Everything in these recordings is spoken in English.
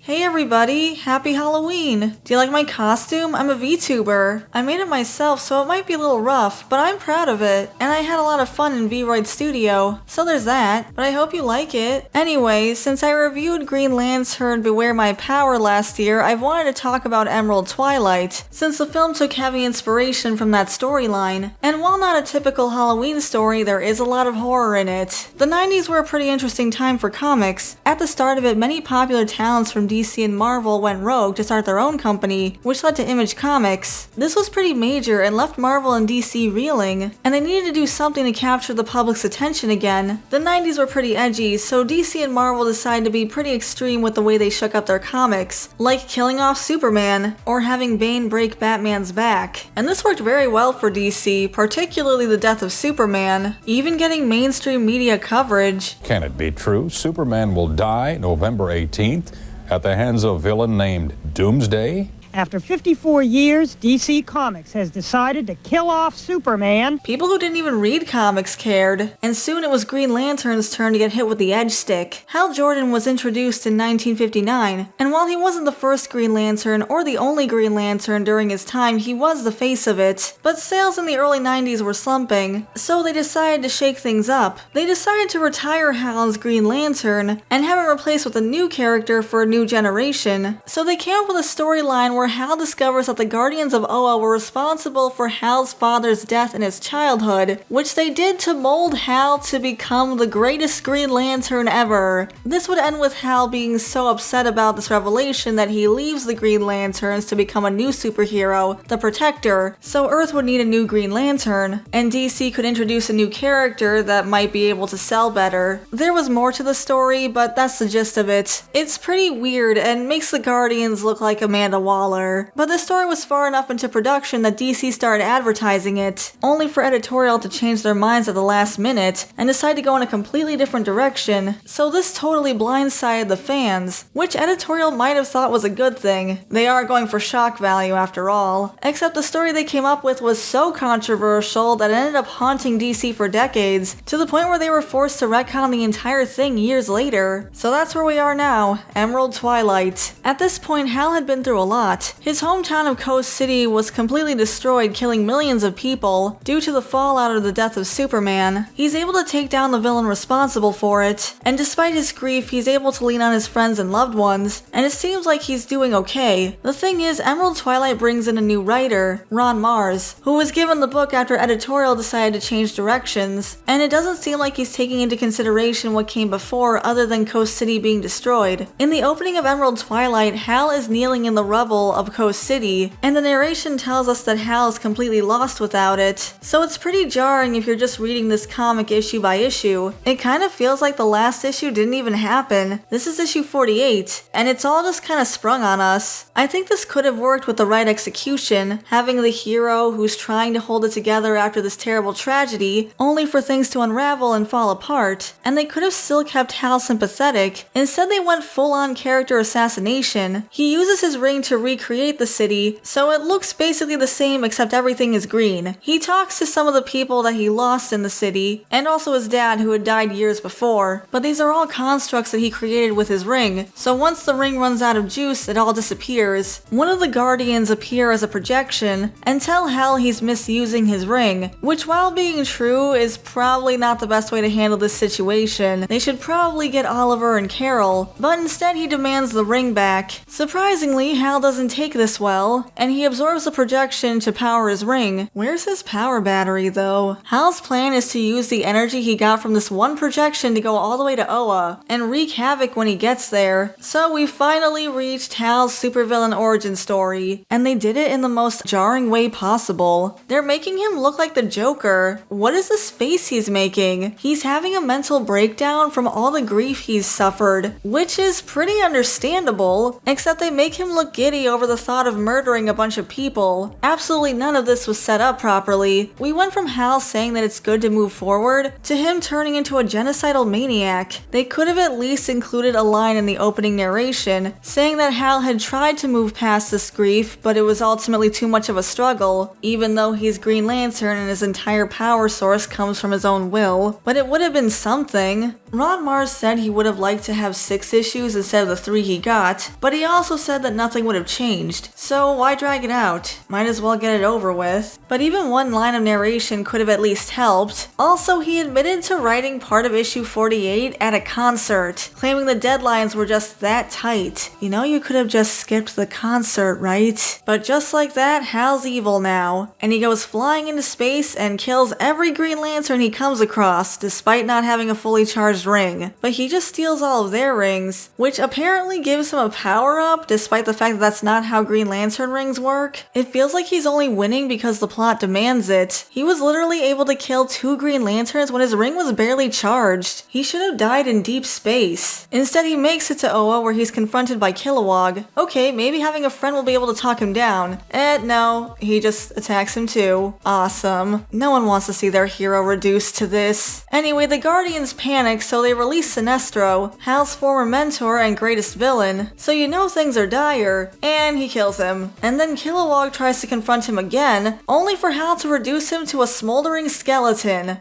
Hey everybody, happy Halloween! Do you like my costume? I'm a Vtuber. I made it myself so it might be a little rough, but I'm proud of it. And I had a lot of fun in Vroid's studio, so there's that, but I hope you like it. Anyway, since I reviewed Green Lantern Beware My Power last year, I've wanted to talk about Emerald Twilight, since the film took heavy inspiration from that storyline. And while not a typical Halloween story, there is a lot of horror in it. The 90s were a pretty interesting time for comics. At the start of it, many popular talents from DC and Marvel went rogue to start their own company, which led to Image Comics. This was pretty major and left Marvel and DC reeling, and they needed to do something to capture the public's attention again. The 90s were pretty edgy, so DC and Marvel decided to be pretty extreme with the way they shook up their comics, like killing off Superman, or having Bane break Batman's back. And this worked very well for DC, particularly the death of Superman, even getting mainstream media coverage. Can it be true? Superman will die November 18th at the hands of a villain named Doomsday? After 54 years, DC Comics has decided to kill off Superman. People who didn't even read comics cared, and soon it was Green Lantern's turn to get hit with the edge stick. Hal Jordan was introduced in 1959, and while he wasn't the first Green Lantern or the only Green Lantern during his time, he was the face of it. But sales in the early 90s were slumping, so they decided to shake things up. They decided to retire Hal as Green Lantern and have him replaced with a new character for a new generation. So they came up with a storyline where Hal discovers that the Guardians of Oa were responsible for Hal's father's death in his childhood, which they did to mold Hal to become the greatest Green Lantern ever. This would end with Hal being so upset about this revelation that he leaves the Green Lanterns to become a new superhero, the Protector, so Earth would need a new Green Lantern, and DC could introduce a new character that might be able to sell better. There was more to the story, but that's the gist of it. It's pretty weird and makes the Guardians look like Amanda Waller. But the story was far enough into production that DC started advertising it, only for editorial to change their minds at the last minute and decide to go in a completely different direction. So this totally blindsided the fans, which editorial might have thought was a good thing. They are going for shock value after all. Except the story they came up with was so controversial that it ended up haunting DC for decades, to the point where they were forced to retcon the entire thing years later. So that's where we are now, Emerald Twilight. At this point, Hal had been through a lot. His hometown of Coast City was completely destroyed, killing millions of people due to the fallout of the death of Superman. He's able to take down the villain responsible for it, and despite his grief, he's able to lean on his friends and loved ones, and it seems like he's doing okay. The thing is, Emerald Twilight brings in a new writer, Marz, who was given the book after editorial decided to change directions, and it doesn't seem like he's taking into consideration what came before other than Coast City being destroyed. In the opening of Emerald Twilight, Hal is kneeling in the rubble of Coast City, and the narration tells us that Hal is completely lost without it. So it's pretty jarring if you're just reading this comic issue by issue. It kind of feels like the last issue didn't even happen. This is issue 48, and it's all just kind of sprung on us. I think this could have worked with the right execution, having the hero who's trying to hold it together after this terrible tragedy, only for things to unravel and fall apart, and they could have still kept Hal sympathetic. Instead they went full-on character assassination. He uses his ring to recreate the city, so it looks basically the same except everything is green. He talks to some of the people that he lost in the city, and also his dad who had died years before, but these are all constructs that he created with his ring, so once the ring runs out of juice, it all disappears. One of the Guardians appear as a projection, and tell Hal he's misusing his ring, which while being true is probably not the best way to handle this situation. They should probably get Oliver and Carol, but instead he demands the ring back. Surprisingly, Hal doesn't take this well, and he absorbs the projection to power his ring. Where's his power battery though? Hal's plan is to use the energy he got from this one projection to go all the way to Oa, and wreak havoc when he gets there. So we finally reached Hal's supervillain origin story, and they did it in the most jarring way possible. They're making him look like the Joker. What is this face he's making? He's having a mental breakdown from all the grief he's suffered, which is pretty understandable, except they make him look giddy over the thought of murdering a bunch of people. Absolutely none of this was set up properly. We went from Hal saying that it's good to move forward to him turning into a genocidal maniac. They could have at least included a line in the opening narration saying that Hal had tried to move past this grief, but it was ultimately too much of a struggle, even though he's Green Lantern and his entire power source comes from his own will. But it would have been something. Ron Marz said he would have liked to have 6 issues instead of the 3 he got, but he also said that nothing would have changed, so why drag it out? Might as well get it over with. But even one line of narration could have at least helped. Also, he admitted to writing part of issue 48 at a concert, claiming the deadlines were just that tight. You know, you could have just skipped the concert, right? But just like that, Hal's evil now, and he goes flying into space and kills every Green Lantern he comes across, despite not having a fully charged ring. But he just steals all of their rings, which apparently gives him a power-up, despite the fact that that's not how Green Lantern rings work. It feels like he's only winning because the plot demands it. He was literally able to kill 2 Green Lanterns when his ring was barely charged. He should have died in deep space. Instead, he makes it to Oa where he's confronted by Kilowog. Okay, maybe having a friend will be able to talk him down. No, he just attacks him too. Awesome. No one wants to see their hero reduced to this. Anyway, the Guardians panic, so they release Sinestro, Hal's former mentor and greatest villain, so you know things are dire, and he kills him. And then Kilowog tries to confront him again, only for Hal to reduce him to a smoldering skeleton.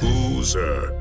Loser.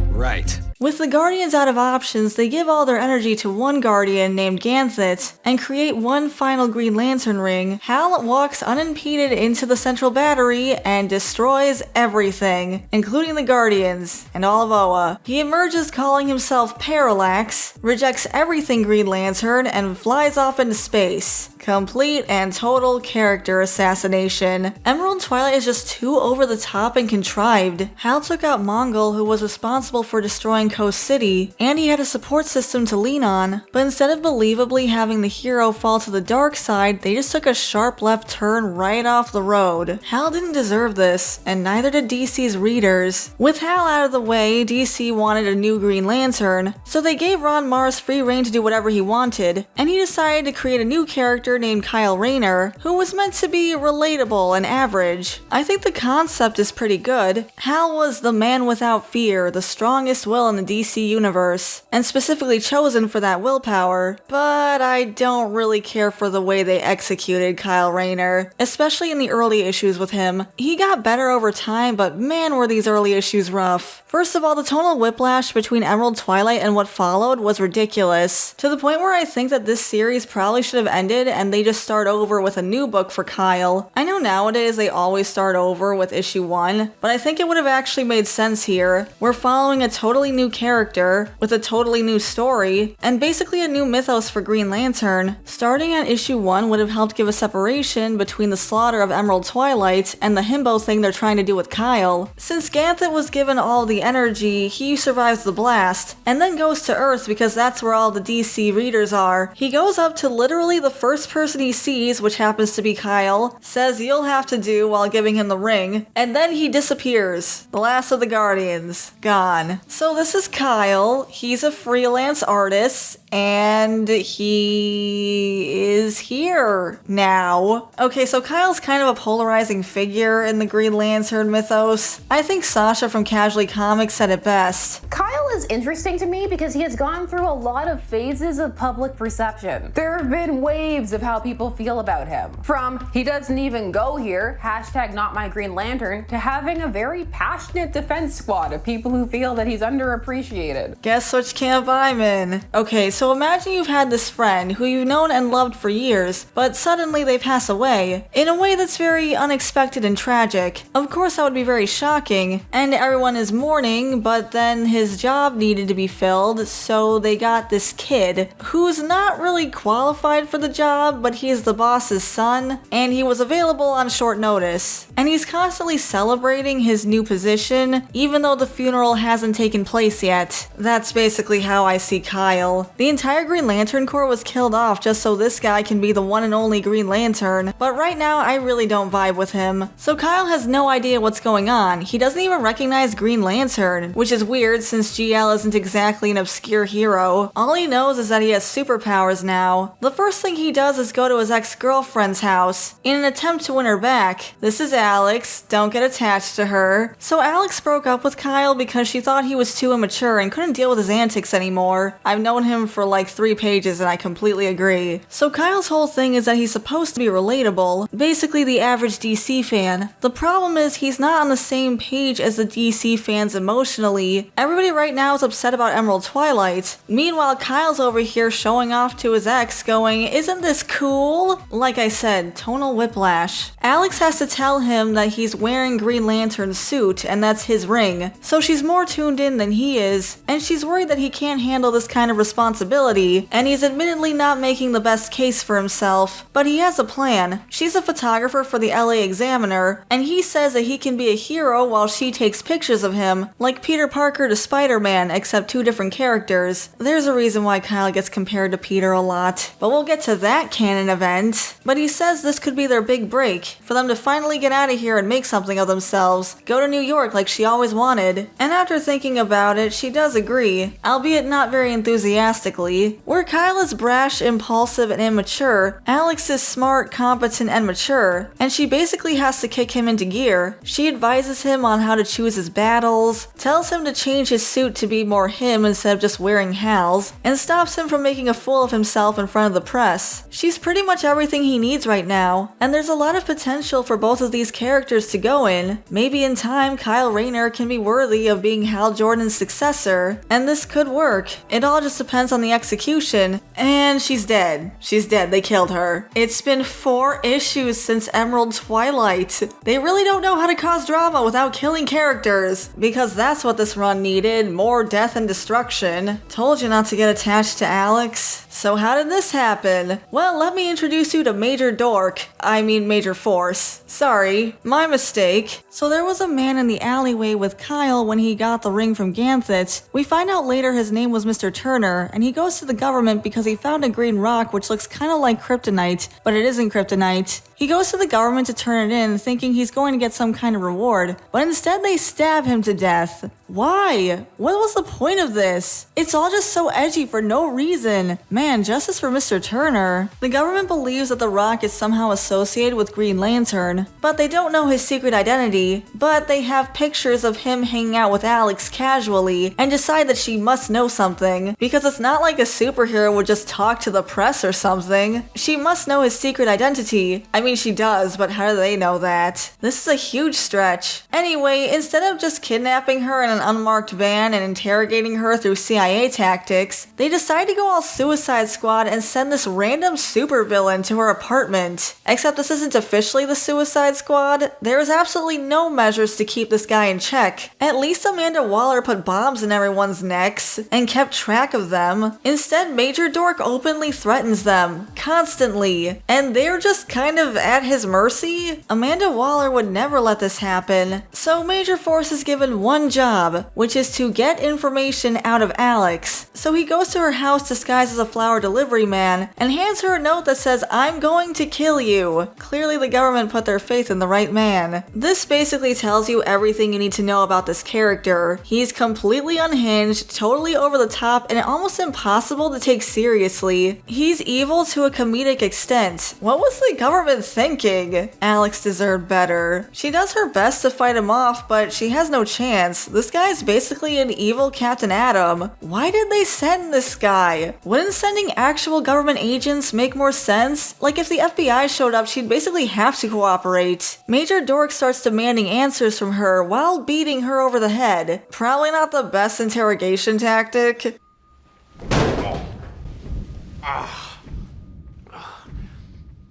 Right. With the Guardians out of options, they give all their energy to one Guardian named Ganthet and create one final Green Lantern ring. Hal walks unimpeded into the central battery and destroys everything, including the Guardians and all of Oa. He emerges calling himself Parallax, rejects everything Green Lantern, and flies off into space. Complete and total character assassination. Emerald Twilight is just too over the top and contrived. Hal took out Mongol, who was responsible for destroying Coast City, and he had a support system to lean on, but instead of believably having the hero fall to the dark side, they just took a sharp left turn right off the road. Hal didn't deserve this, and neither did DC's readers. With Hal out of the way, DC wanted a new Green Lantern, so they gave Ron Marz free reign to do whatever he wanted, and he decided to create a new character named Kyle Rayner, who was meant to be relatable and average. I think the concept is pretty good. Hal was the man without fear, the strongest will in the DC universe, and specifically chosen for that willpower, but I don't really care for the way they executed Kyle Rayner, especially in the early issues with him. He got better over time, but man were these early issues rough. First of all, the tonal whiplash between Emerald Twilight and what followed was ridiculous, to the point where I think that this series probably should have ended and they just start over with a new book for Kyle. I know nowadays they always start over with issue 1, but I think it would have actually made sense here. We're following a totally new character, with a totally new story, and basically a new mythos for Green Lantern. Starting at issue 1 would have helped give a separation between the slaughter of Emerald Twilight and the himbo thing they're trying to do with Kyle. Since Ganthet was given all the energy, he survives the blast, and then goes to Earth because that's where all the DC readers are. He goes up to literally the first person he sees, which happens to be Kyle, says you'll have to do while giving him the ring, and then he disappears. The last of the Guardians. Gone. So this is Kyle. He's a freelance artist, and he is here now. Okay, so Kyle's kind of a polarizing figure in the Green Lantern mythos. I think Sasha from Casually Comics said it best. Kyle is interesting to me because he has gone through a lot of phases of public perception. There have been waves of how people feel about him. From he doesn't even go here, hashtag not my Green Lantern, to having a very passionate defense squad of people who feel that he's underappreciated. Guess which camp I'm in. Okay, so imagine you've had this friend who you've known and loved for years, but suddenly they pass away, in a way that's very unexpected and tragic. Of course that would be very shocking, and everyone is mourning, but then his job needed to be filled, so they got this kid, who's not really qualified for the job, but he's the boss's son, and he was available on short notice. And he's constantly celebrating his new position, even though the funeral hasn't taken place yet. That's basically how I see Kyle. The The entire Green Lantern Corps was killed off just so this guy can be the one and only Green Lantern, but right now I really don't vibe with him. So Kyle has no idea what's going on. He doesn't even recognize Green Lantern, which is weird since GL isn't exactly an obscure hero. All he knows is that he has superpowers now. The first thing he does is go to his ex-girlfriend's house in an attempt to win her back. This is Alex, don't get attached to her. So Alex broke up with Kyle because she thought he was too immature and couldn't deal with his antics anymore. I've known him for like 3 pages and I completely agree. So Kyle's whole thing is that he's supposed to be relatable, basically the average DC fan. The problem is he's not on the same page as the DC fans emotionally. Everybody right now is upset about Emerald Twilight. Meanwhile, Kyle's over here showing off to his ex going, "Isn't this cool?" Like I said, tonal whiplash. Alex has to tell him that he's wearing Green Lantern's suit and that's his ring. So she's more tuned in than he is, and she's worried that he can't handle this kind of responsibility, and he's admittedly not making the best case for himself, but he has a plan. She's a photographer for the LA Examiner, and he says that he can be a hero while she takes pictures of him, like Peter Parker to Spider-Man, except 2 different characters. There's a reason why Kyle gets compared to Peter a lot, but we'll get to that canon event. But he says this could be their big break, for them to finally get out of here and make something of themselves, go to New York like she always wanted. And after thinking about it, she does agree, albeit not very enthusiastically. Where Kyle is brash, impulsive, and immature, Alex is smart, competent, and mature, and she basically has to kick him into gear. She advises him on how to choose his battles, tells him to change his suit to be more him instead of just wearing Hal's, and stops him from making a fool of himself in front of the press. She's pretty much everything he needs right now, and there's a lot of potential for both of these characters to go in. Maybe in time, Kyle Rayner can be worthy of being Hal Jordan's successor, and this could work. It all just depends on the execution, and she's dead. She's dead, they killed her. It's been 4 issues since Emerald Twilight. They really don't know how to cause drama without killing characters, because that's what this run needed, more death and destruction. Told you not to get attached to Alex. So how did this happen? Well, let me introduce you to Major Dork. I mean Major Force. Sorry, my mistake. So there was a man in the alleyway with Kyle when he got the ring from Ganthet. We find out later his name was Mr. Turner, and he goes to the government because he found a green rock which looks kinda like kryptonite, but it isn't kryptonite. He goes to the government to turn it in, thinking he's going to get some kind of reward, but instead they stab him to death. Why? What was the point of this? It's all just so edgy for no reason. Man, justice for Mr. Turner. The government believes that the rock is somehow associated with Green Lantern, but they don't know his secret identity, but they have pictures of him hanging out with Alex casually and decide that she must know something, because it's not like a superhero would just talk to the press or something. She must know his secret identity. I mean, she does, but how do they know that? This is a huge stretch. Anyway, instead of just kidnapping her in an unmarked van and interrogating her through CIA tactics, they decide to go all Suicide Squad and send this random supervillain to her apartment. Except this isn't officially the Suicide Squad. There is absolutely no measures to keep this guy in check. At least Amanda Waller put bombs in everyone's necks and kept track of them. Instead, Major Dork openly threatens them, constantly, and they're just kind of at his mercy. Amanda Waller would never let this happen. So Major Force is given one job, which is to get information out of Alex. So he goes to her house disguised as a flower delivery man and hands her a note that says, "I'm going to kill you." Clearly the government put their faith in the right man. This basically tells you everything you need to know about this character. He's completely unhinged, totally over the top, and almost impossible to take seriously. He's evil to a comedic extent. What was the government thinking? Alex deserved better. She does her best to fight him off, but she has no chance. This guy's basically an evil Captain Atom. Why did they send this guy? Wouldn't sending actual government agents make more sense? Like if the FBI showed up, she'd basically have to cooperate. Major Dork starts demanding answers from her while beating her over the head. Probably not the best interrogation tactic.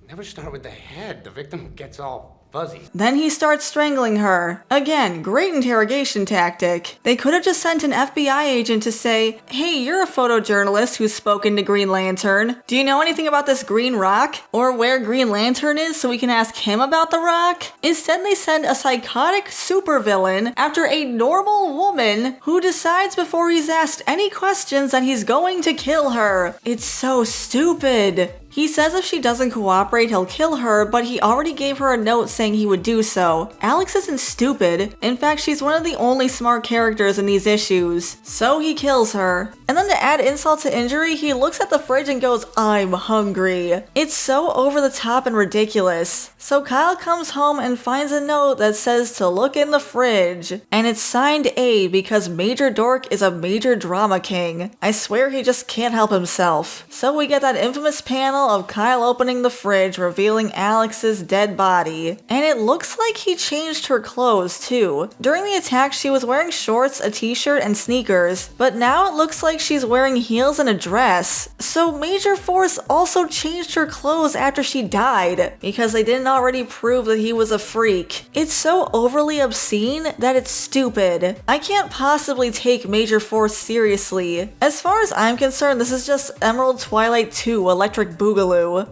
Never start with the head. The victim gets all fuzzy. Then he starts strangling her. Again, great interrogation tactic. They could have just sent an FBI agent to say, hey, you're a photojournalist who's spoken to Green Lantern. Do you know anything about this green rock? Or where Green Lantern is so we can ask him about the rock? Instead, they send a psychotic supervillain after a normal woman who decides before he's asked any questions that he's going to kill her. It's so stupid. He says if she doesn't cooperate, he'll kill her, but he already gave her a note saying he would do so. Alex isn't stupid. In fact, she's one of the only smart characters in these issues. So he kills her. And then to add insult to injury, he looks at the fridge and goes, I'm hungry. It's so over the top and ridiculous. So Kyle comes home and finds a note that says to look in the fridge. And it's signed A because Major Dork is a major drama king. I swear he just can't help himself. So we get that infamous panel of Kyle opening the fridge, revealing Alex's dead body. And it looks like he changed her clothes too. During the attack, she was wearing shorts, a t-shirt, and sneakers, but now it looks like she's wearing heels and a dress. So Major Force also changed her clothes after she died, because they didn't already prove that he was a freak. It's so overly obscene that it's stupid. I can't possibly take Major Force seriously. As far as I'm concerned, this is just Emerald Twilight 2 Electric Boogaloo.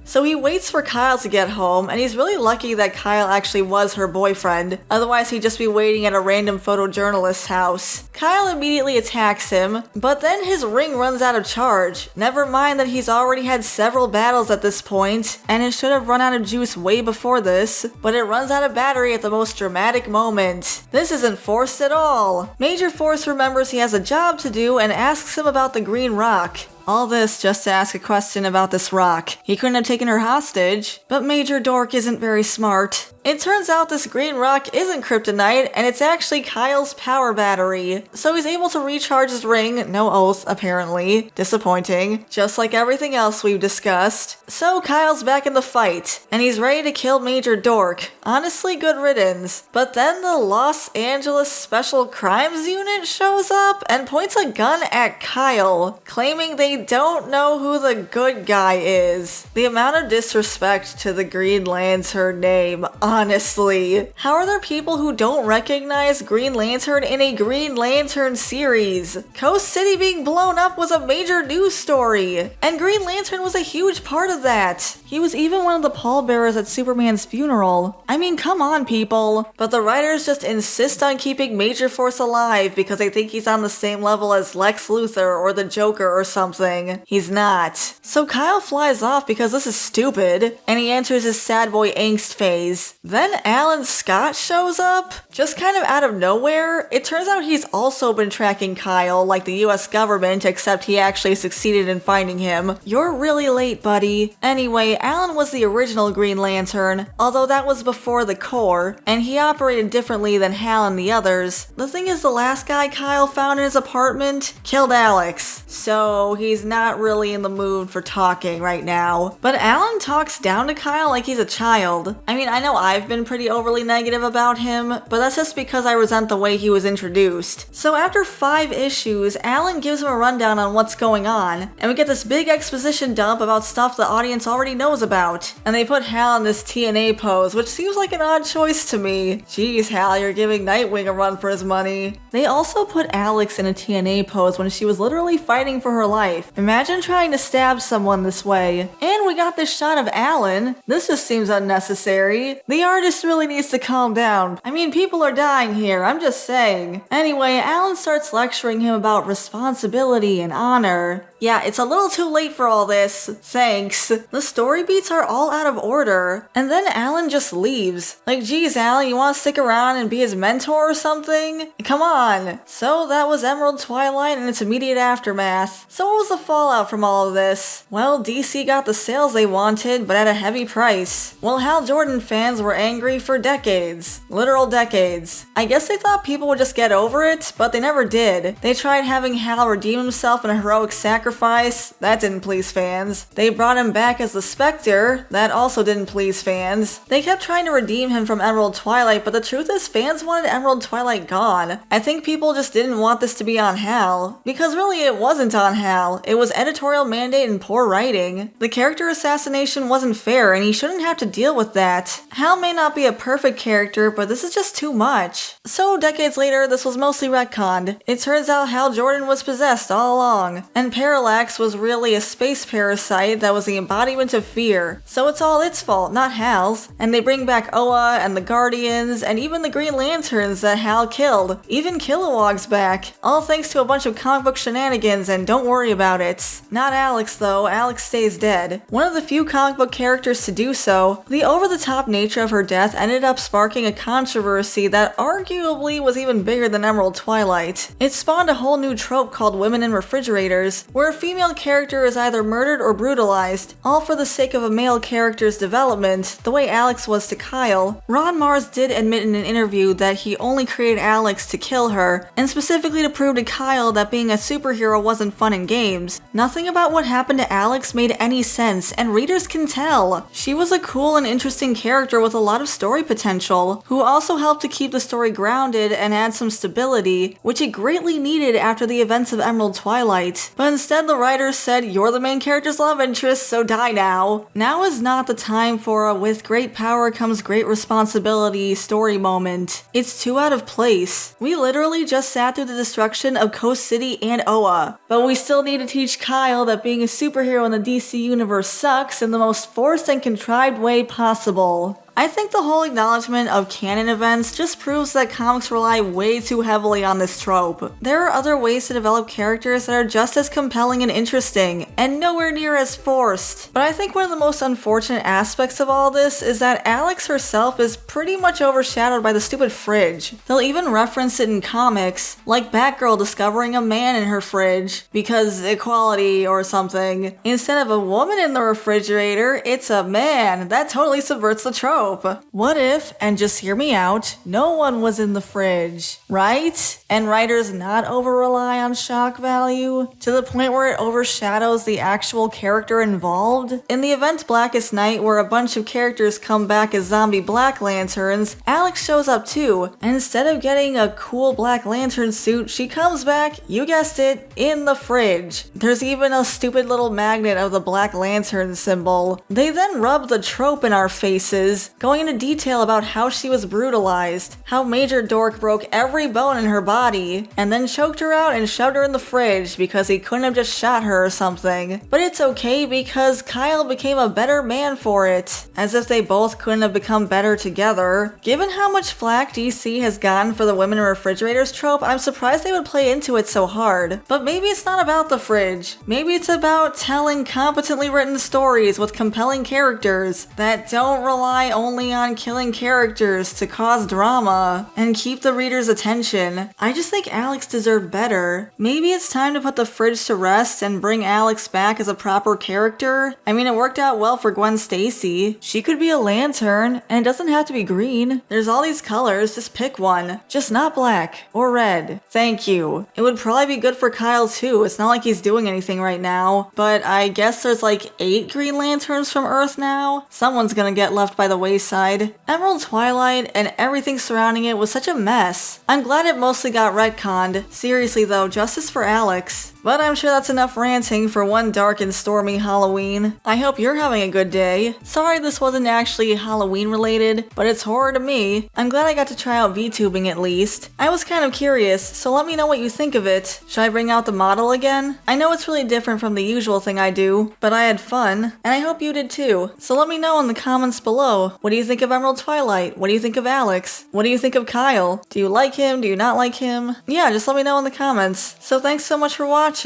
So he waits for Kyle to get home, and he's really lucky that Kyle actually was her boyfriend. Otherwise, he'd just be waiting at a random photojournalist's house. Kyle immediately attacks him, but then his ring runs out of charge. Never mind that he's already had several battles at this point, and it should have run out of juice way before this, but it runs out of battery at the most dramatic moment. This isn't forced at all. Major Force remembers he has a job to do and asks him about the green rock. All this just to ask a question about this rock. He couldn't have taken her hostage, but Major Dork isn't very smart. It turns out this green rock isn't kryptonite, and it's actually Kyle's power battery. So he's able to recharge his ring, no oath apparently. Disappointing, just like everything else we've discussed. So Kyle's back in the fight, and he's ready to kill Major Dork. Honestly, good riddance. But then the Los Angeles Special Crimes Unit shows up and points a gun at Kyle, claiming they don't know who the good guy is. The amount of disrespect to the Green Lantern name, honestly. How are there people who don't recognize Green Lantern in a Green Lantern series? Coast City being blown up was a major news story, and Green Lantern was a huge part of that. He was even one of the pallbearers at Superman's funeral. I mean, come on, people. But the writers just insist on keeping Major Force alive because they think he's on the same level as Lex Luthor or the Joker or something. He's not. So Kyle flies off because this is stupid, and he enters his sad boy angst phase. Then Alan Scott shows up, just kind of out of nowhere. It turns out he's also been tracking Kyle, like the US government, except he actually succeeded in finding him. You're really late, buddy. Anyway, Alan was the original Green Lantern, although that was before the Corps, and he operated differently than Hal and the others. The thing is, the last guy Kyle found in his apartment killed Alex, so he's not really in the mood for talking right now. But Alan talks down to Kyle like he's a child. I mean, I know I've been pretty overly negative about him, but that's just because I resent the way he was introduced. So after 5 issues, Alan gives him a rundown on what's going on, and we get this big exposition dump about stuff the audience already knows about. And they put Hal in this TNA pose, which seems like an odd choice to me. Jeez, Hal, you're giving Nightwing a run for his money. They also put Alex in a TNA pose when she was literally fighting for her life. Imagine trying to stab someone this way. And we got this shot of Alan. This just seems unnecessary. The artist really needs to calm down. I mean, people are dying here, I'm just saying. Anyway, Alan starts lecturing him about responsibility and honor. Yeah, it's a little too late for all this. Thanks. The story beats are all out of order. And then Alan just leaves. Like, geez, Alan, you want to stick around and be his mentor or something? Come on. So that was Emerald Twilight and its immediate aftermath. So what was the fallout from all of this? Well, DC got the sales they wanted, but at a heavy price. Well, Hal Jordan fans were angry for decades. Literal decades. I guess they thought people would just get over it, but they never did. They tried having Hal redeem himself in a heroic sacrifice, sacrifice, that didn't please fans. They brought him back as the Spectre, that also didn't please fans. They kept trying to redeem him from Emerald Twilight, but the truth is fans wanted Emerald Twilight gone. I think people just didn't want this to be on Hal, because really it wasn't on Hal. It was editorial mandate and poor writing. The character assassination wasn't fair, and he shouldn't have to deal with that. Hal may not be a perfect character, but this is just too much. So decades later, this was mostly retconned. It turns out Hal Jordan was possessed all along, and Parallax was really a space parasite that was the embodiment of fear. So it's all its fault, not Hal's. And they bring back Oa and the Guardians, and even the Green Lanterns that Hal killed. Even Kilowog's back. All thanks to a bunch of comic book shenanigans, and don't worry about it. Not Alex though, Alex stays dead. One of the few comic book characters to do so, the over-the-top nature of her death ended up sparking a controversy that arguably was even bigger than Emerald Twilight. It spawned a whole new trope called women in refrigerators, where a female character is either murdered or brutalized, all for the sake of a male character's development, the way Alex was to Kyle. Ron Marz did admit in an interview that he only created Alex to kill her, and specifically to prove to Kyle that being a superhero wasn't fun in games. Nothing about what happened to Alex made any sense, and readers can tell. She was a cool and interesting character with a lot of story potential, who also helped to keep the story grounded and add some stability, which it greatly needed after the events of Emerald Twilight. But instead the writers said, "You're the main character's love interest, so die now." Now is not the time for a "with great power comes great responsibility" story moment. It's too out of place. We literally just sat through the destruction of Coast City and Oa, but we still need to teach Kyle that being a superhero in the DC universe sucks in the most forced and contrived way possible. I think the whole acknowledgement of canon events just proves that comics rely way too heavily on this trope. There are other ways to develop characters that are just as compelling and interesting, and nowhere near as forced. But I think one of the most unfortunate aspects of all this is that Alex herself is pretty much overshadowed by the stupid fridge. They'll even reference it in comics, like Batgirl discovering a man in her fridge, because equality or something. Instead of a woman in the refrigerator, it's a man. That totally subverts the trope. What if, and just hear me out, no one was in the fridge, right? And writers not over-rely on shock value to the point where it overshadows the actual character involved? In the event Blackest Night, where a bunch of characters come back as zombie Black Lanterns, Alex shows up too, and instead of getting a cool Black Lantern suit, she comes back, you guessed it, in the fridge. There's even a stupid little magnet of the Black Lantern symbol. They then rub the trope in our faces, going into detail about how she was brutalized, how Major Dork broke every bone in her body, and then choked her out and shoved her in the fridge because he couldn't have just shot her or something. But it's okay because Kyle became a better man for it, as if they both couldn't have become better together. Given how much flack DC has gotten for the women in refrigerators trope, I'm surprised they would play into it so hard. But maybe it's not about the fridge. Maybe it's about telling competently written stories with compelling characters that don't rely only on killing characters to cause drama and keep the reader's attention. I just think Alex deserved better. Maybe it's time to put the fridge to rest and bring Alex back as a proper character. I mean, it worked out well for Gwen Stacy. She could be a lantern, and it doesn't have to be green. There's all these colors, just pick one. Just not black or red. Thank you. It would probably be good for Kyle too. It's not like he's doing anything right now, but I guess there's like 8 Green Lanterns from Earth now. Someone's gonna get left by the wayside. Emerald Twilight and everything surrounding it was such a mess. I'm glad it mostly got retconned. Seriously though, justice for Alex. But I'm sure that's enough ranting for one dark and stormy Halloween. I hope you're having a good day. Sorry this wasn't actually Halloween related, but it's horror to me. I'm glad I got to try out VTubing at least. I was kind of curious, so let me know what you think of it. Should I bring out the model again? I know it's really different from the usual thing I do, but I had fun, and I hope you did too. So let me know in the comments below. What do you think of Emerald Twilight? What do you think of Alex? What do you think of Kyle? Do you like him? Do you not like him? Yeah, just let me know in the comments. So thanks so much for watching.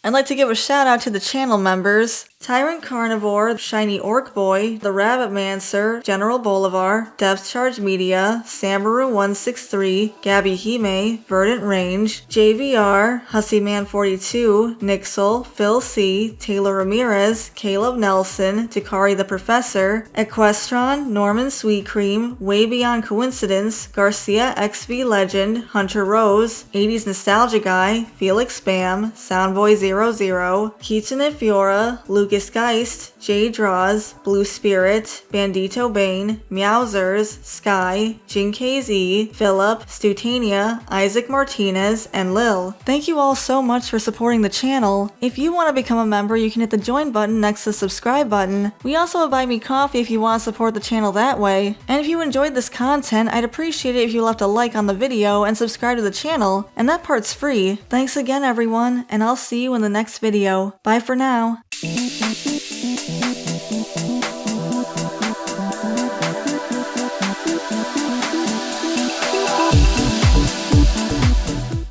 I'd like to give a shout out to the channel members: Tyrant Carnivore, Shiny Orc Boy, The Rabbit Mancer, General Bolivar, Depth Charge Media, Samaru163, Gabby Hime, Verdant Range, JVR, Hussyman42, Nixel, Phil C, Taylor Ramirez, Caleb Nelson, Dakari the Professor, Equestron, Norman Sweetcream, Way Beyond Coincidence, Garcia XV Legend, Hunter Rose, 80s Nostalgia Guy, Felix Spam, Soundboy00, Kitsune Fiora, Lucas Geist, Jay Draws, Blue Spirit, Bandito Bane, Meowsers, Sky, JinKZ, Philip, Stutania, Isaac Martinez, and Lil. Thank you all so much for supporting the channel. If you want to become a member, you can hit the join button next to the subscribe button. We also have Buy Me Coffee if you want to support the channel that way. And if you enjoyed this content, I'd appreciate it if you left a like on the video and subscribe to the channel, and that part's free. Thanks again everyone, and I'll see you in the next video. Bye for now.